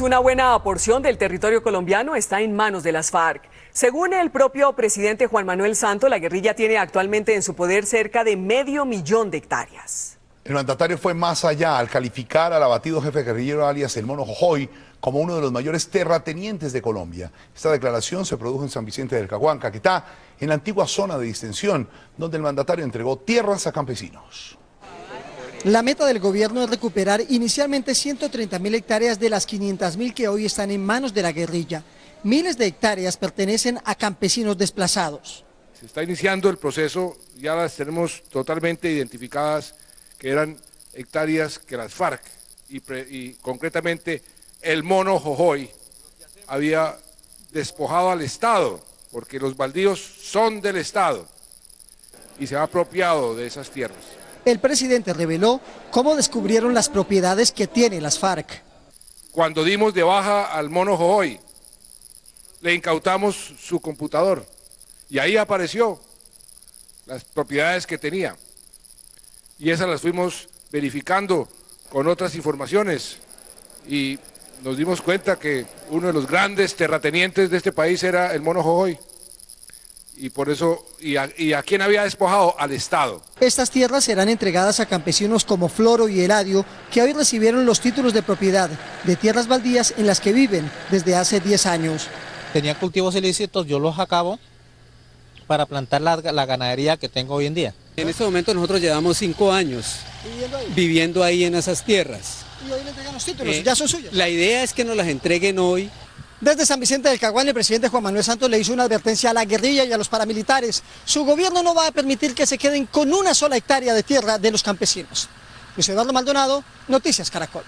Una buena porción del territorio colombiano está en manos de las FARC. Según el propio presidente Juan Manuel Santos, la guerrilla tiene actualmente en su poder cerca de 500.000 hectáreas. El mandatario fue más allá al calificar al abatido jefe guerrillero alias el Mono Jojoy como uno de los mayores terratenientes de Colombia. Esta declaración se produjo en San Vicente del Caguán, Caquetá, en la antigua zona de distensión, donde el mandatario entregó tierras a campesinos. La meta del gobierno es recuperar inicialmente 130.000 hectáreas de las 500.000 que hoy están en manos de la guerrilla. Miles de hectáreas pertenecen a campesinos desplazados. Se está iniciando el proceso, ya las tenemos totalmente identificadas, que eran hectáreas que las FARC y concretamente el Mono Jojoy había despojado al Estado, porque los baldíos son del Estado y se ha apropiado de esas tierras. El presidente reveló cómo descubrieron las propiedades que tiene las FARC. Cuando dimos de baja al Mono Jojoy, le incautamos su computador y ahí apareció las propiedades que tenía. Y esas las fuimos verificando con otras informaciones y nos dimos cuenta que uno de los grandes terratenientes de este país era el Mono Jojoy. Y por eso, ¿y a quién había despojado? Al Estado. Estas tierras serán entregadas a campesinos como Floro y Eladio, que hoy recibieron los títulos de propiedad de tierras baldías en las que viven desde hace 10 años. Tenía cultivos ilícitos, yo los acabo para plantar la ganadería que tengo hoy en día. En este momento nosotros llevamos 5 años viviendo ahí en esas tierras. ¿Y hoy le entregan los títulos? ¿Ya son suyos? La idea es que nos las entreguen hoy. Desde San Vicente del Caguán, el presidente Juan Manuel Santos le hizo una advertencia a la guerrilla y a los paramilitares. Su gobierno no va a permitir que se queden con una sola hectárea de tierra de los campesinos. Luis Eduardo Maldonado, Noticias Caracol.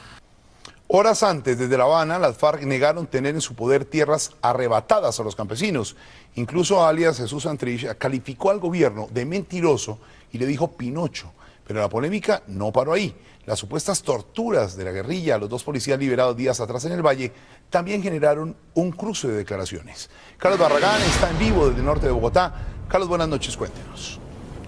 Horas antes, desde La Habana, las FARC negaron tener en su poder tierras arrebatadas a los campesinos. Incluso alias Jesús Santrich calificó al gobierno de mentiroso y le dijo Pinocho. Pero la polémica no paró ahí. Las supuestas torturas de la guerrilla a los 2 policías liberados días atrás en el Valle también generaron un cruce de declaraciones. Carlos Barragán está en vivo desde el norte de Bogotá. Carlos, buenas noches, cuéntenos.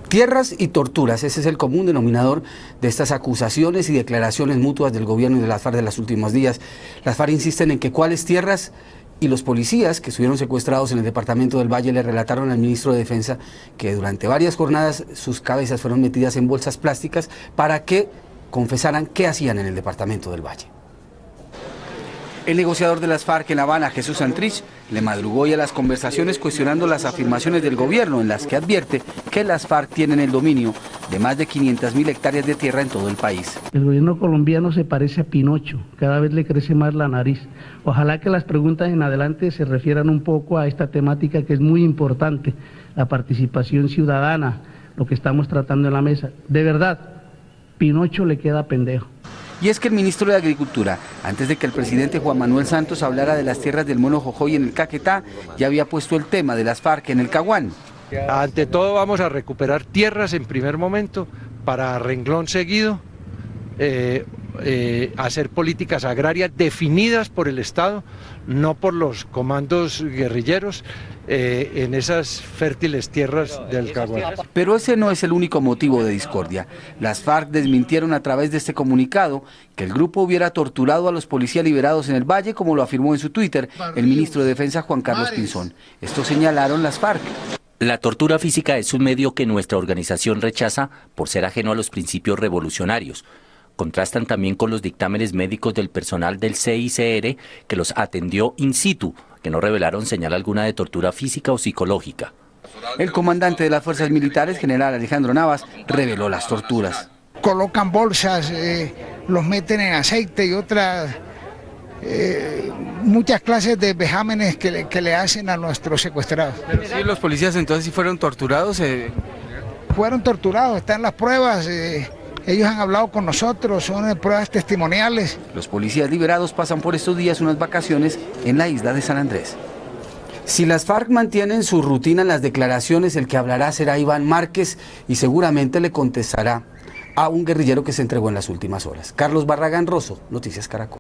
Tierras y torturas, ese es el común denominador de estas acusaciones y declaraciones mutuas del gobierno y de las FARC de los últimos días. Las FARC insisten en que cuáles tierras, y los policías que estuvieron secuestrados en el departamento del Valle le relataron al ministro de Defensa que durante varias jornadas sus cabezas fueron metidas en bolsas plásticas para que confesaran qué hacían en el departamento del Valle. El negociador de las FARC en La Habana, Jesús Santrich, le madrugó hoy a las conversaciones cuestionando las afirmaciones del gobierno en las que advierte que las FARC tienen el dominio de más de 500.000 hectáreas de tierra en todo el país. El gobierno colombiano se parece a Pinocho, cada vez le crece más la nariz. Ojalá que las preguntas en adelante se refieran un poco a esta temática que es muy importante, la participación ciudadana, lo que estamos tratando en la mesa. De verdad, Pinocho le queda pendejo. Y es que el ministro de Agricultura, antes de que el presidente Juan Manuel Santos hablara de las tierras del Mono Jojoy en el Caquetá, ya había puesto el tema de las FARC en el Caguán. Ante todo vamos a recuperar tierras en primer momento para renglón seguido, hacer políticas agrarias definidas por el Estado, no por los comandos guerrilleros, en esas fértiles tierras del Caguán. Pero ese no es el único motivo de discordia. Las FARC desmintieron a través de este comunicado que el grupo hubiera torturado a los policías liberados en el Valle, como lo afirmó en su Twitter el ministro de Defensa Juan Carlos Pinzón. Esto señalaron las FARC. La tortura física es un medio que nuestra organización rechaza por ser ajeno a los principios revolucionarios. Contrastan también con los dictámenes médicos del personal del CICR que los atendió in situ, que no revelaron señal alguna de tortura física o psicológica. El comandante de las fuerzas militares, general Alejandro Navas, reveló las torturas. Colocan bolsas, los meten en aceite y otras, muchas clases de vejámenes que le hacen a nuestros secuestrados. Pero sí, los policías entonces sí fueron torturados. Fueron torturados, están las pruebas. Ellos han hablado con nosotros, son pruebas testimoniales. Los policías liberados pasan por estos días unas vacaciones en la isla de San Andrés. Si las FARC mantienen su rutina en las declaraciones, el que hablará será Iván Márquez y seguramente le contestará a un guerrillero que se entregó en las últimas horas. Carlos Barragán Rosso, Noticias Caracol.